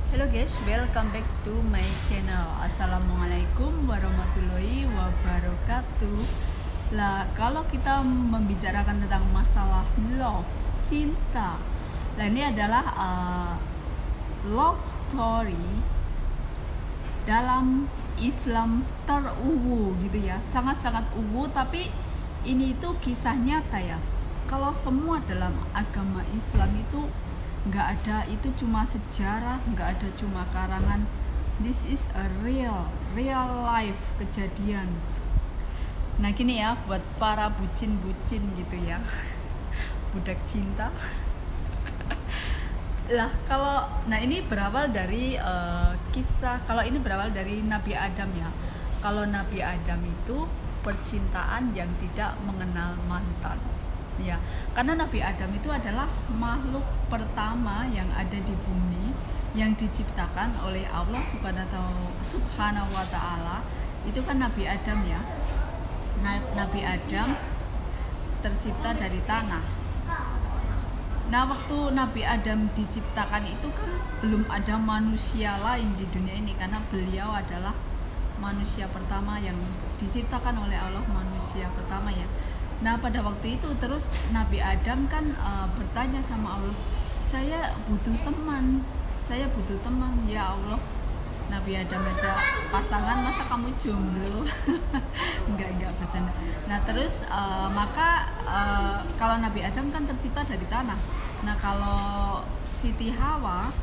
Hello guys, welcome back to my channel. Assalamualaikum warahmatullahi wabarakatuh. Lah, kalau kita membicarakan tentang masalah love, cinta, nah ini adalah love story dalam Islam teruwu gitu ya. Sangat-sangat uwu, tapi ini itu kisah nyata ya. Kalau semua dalam agama Islam itu nggak ada, itu cuma sejarah, nggak ada cuma karangan. This is a real life kejadian. Nah gini ya, buat para bucin-bucin gitu ya, budak cinta lah. Nah ini berawal dari kisah, kalau ini berawal dari Nabi Adam ya. Kalau Nabi Adam itu percintaan yang tidak mengenal mantan ya, karena Nabi Adam itu adalah makhluk pertama yang ada di bumi, yang diciptakan oleh Allah Subhanahu wa Ta'ala. Itu kan Nabi Adam ya. Nabi Adam tercipta dari tanah. Nah waktu Nabi Adam diciptakan itu kan belum ada manusia lain di dunia ini, karena beliau adalah manusia pertama yang diciptakan oleh Allah, manusia pertama ya. Nah pada waktu itu terus Nabi Adam kan bertanya sama Allah, saya butuh teman ya Allah. Nabi Adam aja pasangan, masa kamu jomblo? enggak bercanda. Nah terus kalau Nabi Adam kan tercipta dari tanah. Nah kalau Siti Hawa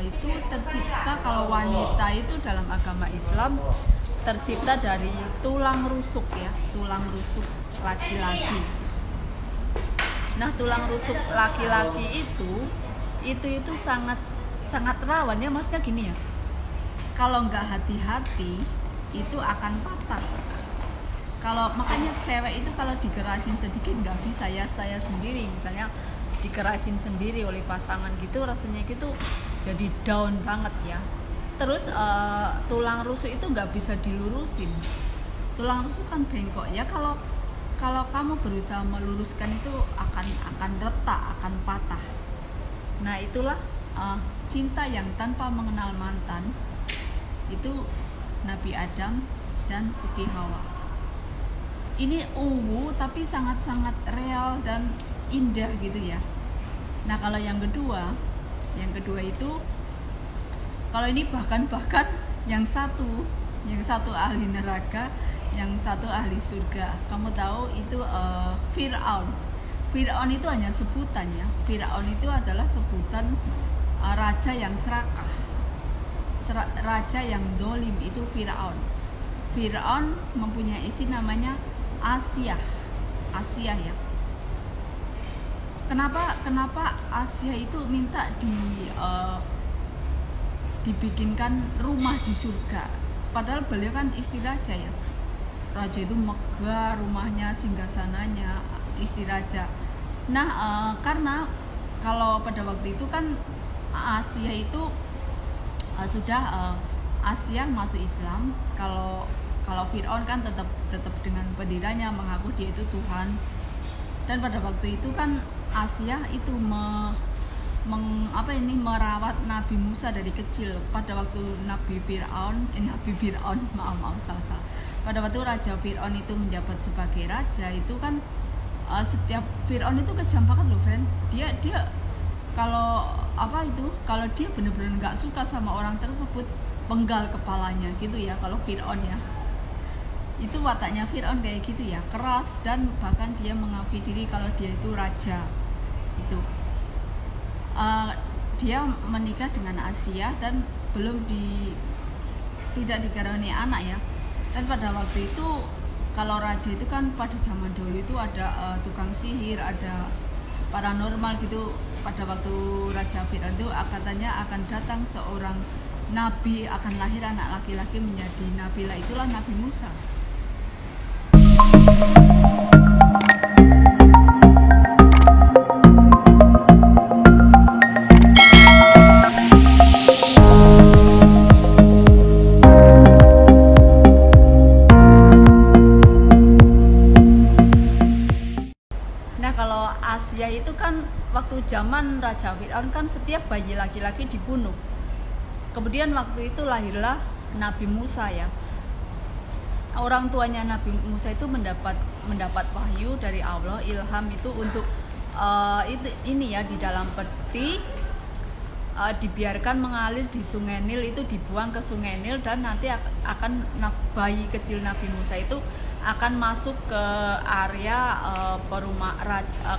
itu tercipta, kalau wanita itu dalam agama Islam tercipta dari tulang rusuk ya, tulang rusuk laki-laki. Nah tulang rusuk laki-laki itu sangat rawan ya, maksudnya gini ya, kalau nggak hati-hati itu akan patah. Kalau makanya cewek itu kalau dikerasin sedikit nggak bisa ya. Saya sendiri misalnya dikerasin sendiri oleh pasangan gitu, rasanya gitu jadi down banget ya. Terus tulang rusuk itu nggak bisa dilurusin. Tulang rusuk kan bengkok ya, kalau kamu berusaha meluruskan itu akan retak, akan patah. Nah itulah cinta yang tanpa mengenal mantan, itu Nabi Adam dan Siti Hawa. Ini tapi sangat-sangat real dan indah gitu ya. Nah kalau yang kedua itu, kalau ini bahkan yang satu ahli neraka, yang satu ahli surga. Kamu tahu itu Fir'aun itu hanya sebutan ya. Fir'aun itu adalah sebutan raja yang serakah, raja yang dolim, itu Fir'aun. Fir'aun mempunyai istri namanya Asia ya. Kenapa Asia itu minta dibikinkan rumah di surga, padahal beliau kan istri raja ya. Raja itu megah rumahnya, singgasananya, istri raja. Nah karena kalau pada waktu itu kan Asia itu Asia masuk Islam. Kalau Fir'aun kan tetap dengan pendiriannya mengaku dia itu Tuhan. Dan pada waktu itu kan Asia itu merawat Nabi Musa dari kecil. Pada waktu Nabi Fir'aun salah. Pada waktu Raja Fir'aun itu menjabat sebagai raja, itu kan setiap Fir'aun itu kejam banget loh friend. Dia kalau dia benar-benar nggak suka sama orang tersebut, penggal kepalanya gitu ya. Kalau Fir'aun ya, itu wataknya Fir'aun kayak gitu ya, keras, dan bahkan dia mengakui diri kalau dia itu raja. Itu dia menikah dengan Asia dan tidak dikaruniai anak ya. Dan pada waktu itu kalau raja itu kan pada zaman dulu itu ada tukang sihir, ada paranormal gitu. Pada waktu Raja Fir'aun itu katanya akan datang seorang nabi, akan lahir anak laki-laki menjadi nabi lah, itulah Nabi Musa. Nah kalau Asia itu kan waktu zaman Raja Fir'aun kan setiap bayi laki-laki dibunuh. kemudian waktu itu lahirlah Nabi Musa ya. Orang tuanya Nabi Musa itu mendapat wahyu dari Allah, ilham itu untuk ini ya, di dalam peti dibiarkan mengalir di Sungai Nil, itu dibuang ke Sungai Nil, dan nanti akan bayi kecil Nabi Musa itu akan masuk ke area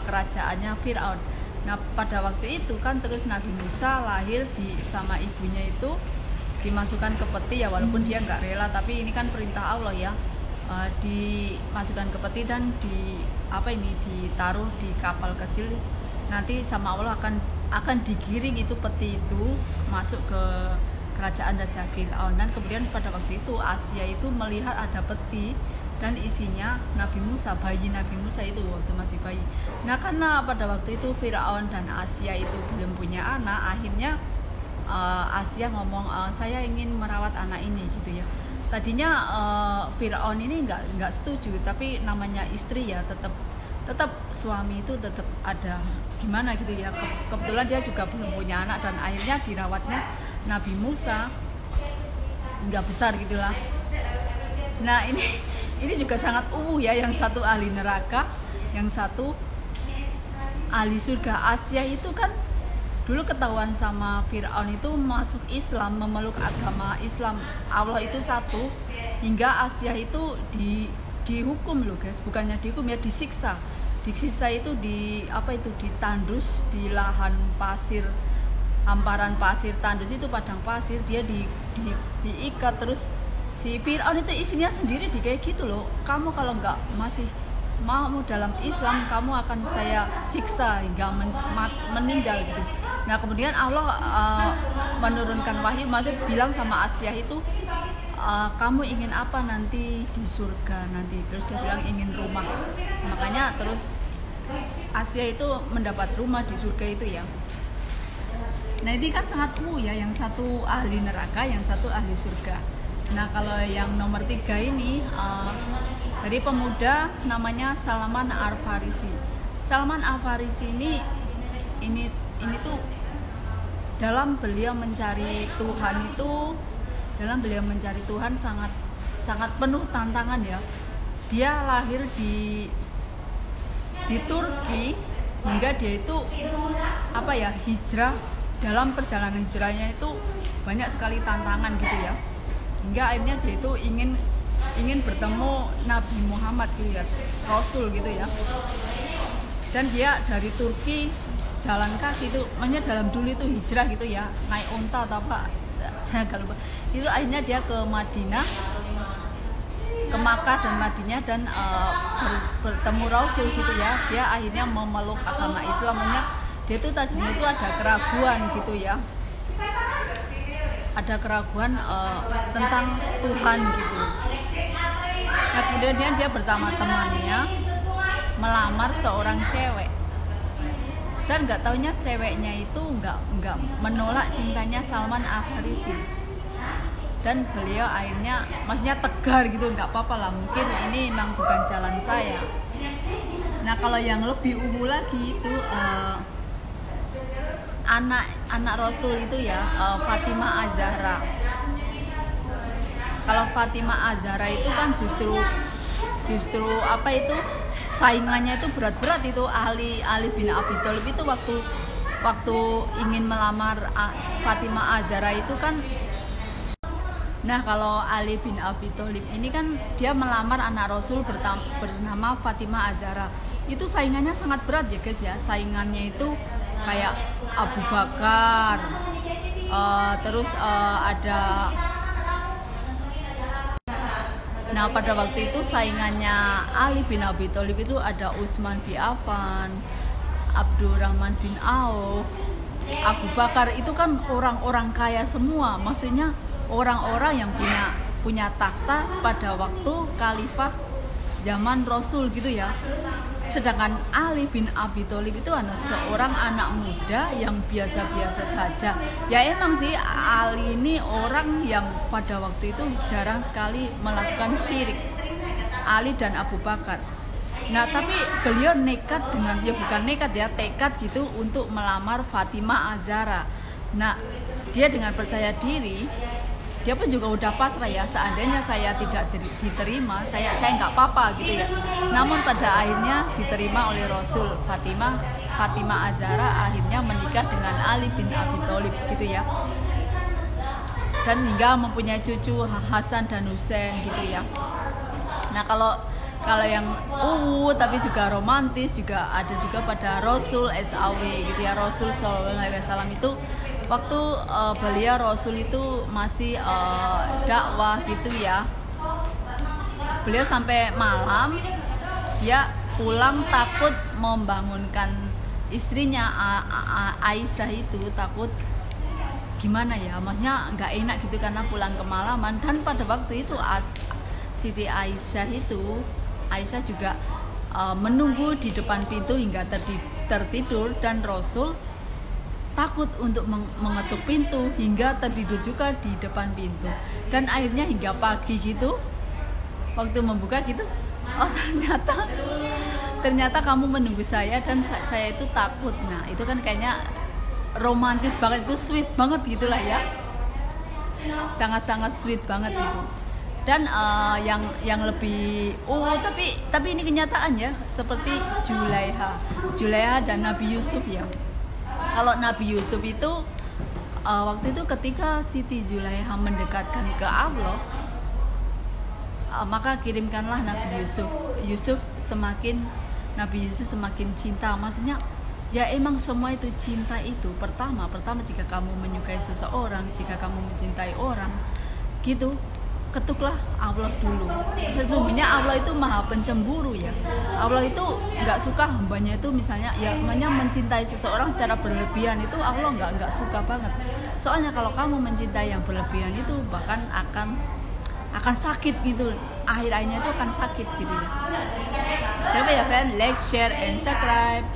kerajaannya Firaun. Nah pada waktu itu kan terus Nabi Musa lahir sama ibunya itu dimasukkan ke peti ya, walaupun dia nggak rela, tapi ini kan perintah Allah ya, dimasukkan ke peti dan ditaruh di kapal kecil, nanti sama Allah akan digiring itu peti itu masuk ke kerajaan Raja Firaun. Dan kemudian pada waktu itu Asia itu melihat ada peti dan isinya Nabi Musa, bayi Nabi Musa itu waktu masih bayi. Nah karena pada waktu itu Firaun dan Asia itu belum punya anak, akhirnya Asia ngomong, saya ingin merawat anak ini gitu ya. Tadinya Firaun ini nggak setuju, tapi namanya istri ya, tetap suami itu tetap ada gimana gitu ya. Kebetulan dia juga belum punya anak, dan akhirnya dirawatnya Nabi Musa nggak besar gitulah. Nah ini juga sangat ya, yang satu ahli neraka, yang satu ahli surga. Asia itu kan dulu ketahuan sama Firaun itu masuk Islam, memeluk agama Islam, Allah itu satu, hingga Asia itu dihukum loh guys, bukannya dihukum ya, disiksa itu ditandus di lahan pasir, hamparan pasir, tandus itu padang pasir, dia diikat. Terus si Firaun itu isinya sendiri kayak gitu loh, kamu kalau nggak masih mau dalam Islam, kamu akan saya siksa hingga meninggal gitu. Nah kemudian Allah menurunkan wahyu, maksudnya bilang sama Asia itu, kamu ingin apa nanti di surga nanti. Terus dia bilang ingin rumah, makanya terus Asia itu mendapat rumah di surga itu ya. Nah ini kan sangat ya, yang satu ahli neraka, yang satu ahli surga. Nah kalau yang nomor 3 ini dari pemuda namanya Salman Al-Farisi. Salman Al-Farisi ini tuh dalam beliau mencari Tuhan sangat penuh tantangan ya. Dia lahir di Turki, hingga dia itu hijrah. Dalam perjalanan hijrahnya itu banyak sekali tantangan gitu ya, hingga akhirnya dia itu ingin bertemu Nabi Muhammad gitu ya, Rasul gitu ya. Dan dia dari Turki jalan kaki itu, makanya dalam dulu itu hijrah gitu ya, naik unta atau apa, saya agak lupa. Itu akhirnya dia ke Madinah, ke Makkah dan Madinah, dan bertemu Rasul gitu ya. Dia akhirnya memeluk agama Islam. Makanya dia itu tadinya itu ada keraguan gitu ya, ada keraguan tentang Tuhan gitu. Nah kemudian dia bersama temannya melamar seorang cewek, dan nggak taunya ceweknya itu nggak menolak cintanya Salman Al-Farisi, dan beliau akhirnya maksudnya tegar gitu, nggak apa-apa lah, mungkin ini memang bukan jalan saya. Nah kalau yang lebih ungu lagi itu anak Rasul itu ya, Fatimah Az-Zahra. Kalau Fatimah Az-Zahra itu kan justru saingannya itu berat-berat itu. Ali bin Abi Thalib itu waktu ingin melamar Fatimah Az-Zahra itu kan. Nah kalau Ali bin Abi Thalib ini kan dia melamar anak Rasul bernama Fatimah Az-Zahra. Itu saingannya sangat berat ya guys ya. Saingannya itu kayak Abu Bakar, terus ada. Nah pada waktu itu saingannya Ali bin Abi Thalib itu ada Utsman bin Affan, Abdurrahman bin Auf, Abu Bakar. Itu kan orang-orang kaya semua, maksudnya orang-orang yang punya takhta pada waktu khalifah zaman Rasul gitu ya. Sedangkan Ali bin Abi Thalib itu adalah seorang anak muda yang biasa-biasa saja. Ya emang sih Ali ini orang yang pada waktu itu jarang sekali melakukan syirik, Ali dan Abu Bakar. Nah tapi beliau nekat dengan, ya bukan nekat ya, tekad gitu untuk melamar Fatimah Az-Zahra. Nah, dia dengan percaya diri, dia pun juga udah pasrah ya, seandainya saya tidak diterima, saya nggak apa-apa gitu ya. Namun pada akhirnya diterima oleh Rasul. Fatimah Az-Zahra akhirnya menikah dengan Ali bin Abi Thalib gitu ya, dan hingga mempunyai cucu Hasan dan Husain gitu ya. Nah, kalau yang tapi juga romantis juga ada juga pada Rasul SAW gitu ya. Rasul SAW itu waktu beliau Rasul itu masih dakwah gitu ya, beliau sampai malam dia pulang takut membangunkan istrinya Aisyah itu, takut gimana ya, maksudnya nggak enak gitu karena pulang kemalaman. Dan pada waktu itu Siti Aisyah juga menunggu di depan pintu hingga tertidur, dan Rasul takut untuk mengetuk pintu hingga tertidur juga di depan pintu. Dan akhirnya hingga pagi gitu, waktu membuka gitu, oh ternyata kamu menunggu saya dan saya itu takut. Nah, itu kan kayaknya romantis banget, itu sweet banget gitulah ya, sangat-sangat sweet banget itu. Dan yang lebih tapi ini kenyataan ya, seperti Julaiha dan Nabi Yusuf ya. Kalau Nabi Yusuf itu waktu itu ketika Siti Julaiha mendekatkan ke Allah, maka kirimkanlah Nabi Yusuf. Nabi Yusuf semakin cinta, maksudnya ya emang semua itu cinta itu pertama jika kamu menyukai seseorang, jika kamu mencintai orang gitu, ketuklah Allah dulu. Sesungguhnya Allah itu maha pencemburu ya. Allah itu nggak suka hambanya itu misalnya ya mencintai seseorang secara berlebihan, itu Allah nggak suka banget. Soalnya kalau kamu mencintai yang berlebihan itu bahkan akan sakit gitu, akhir-akhirnya itu akan sakit gitu ya. Jangan lupa ya friend, like, share, and subscribe.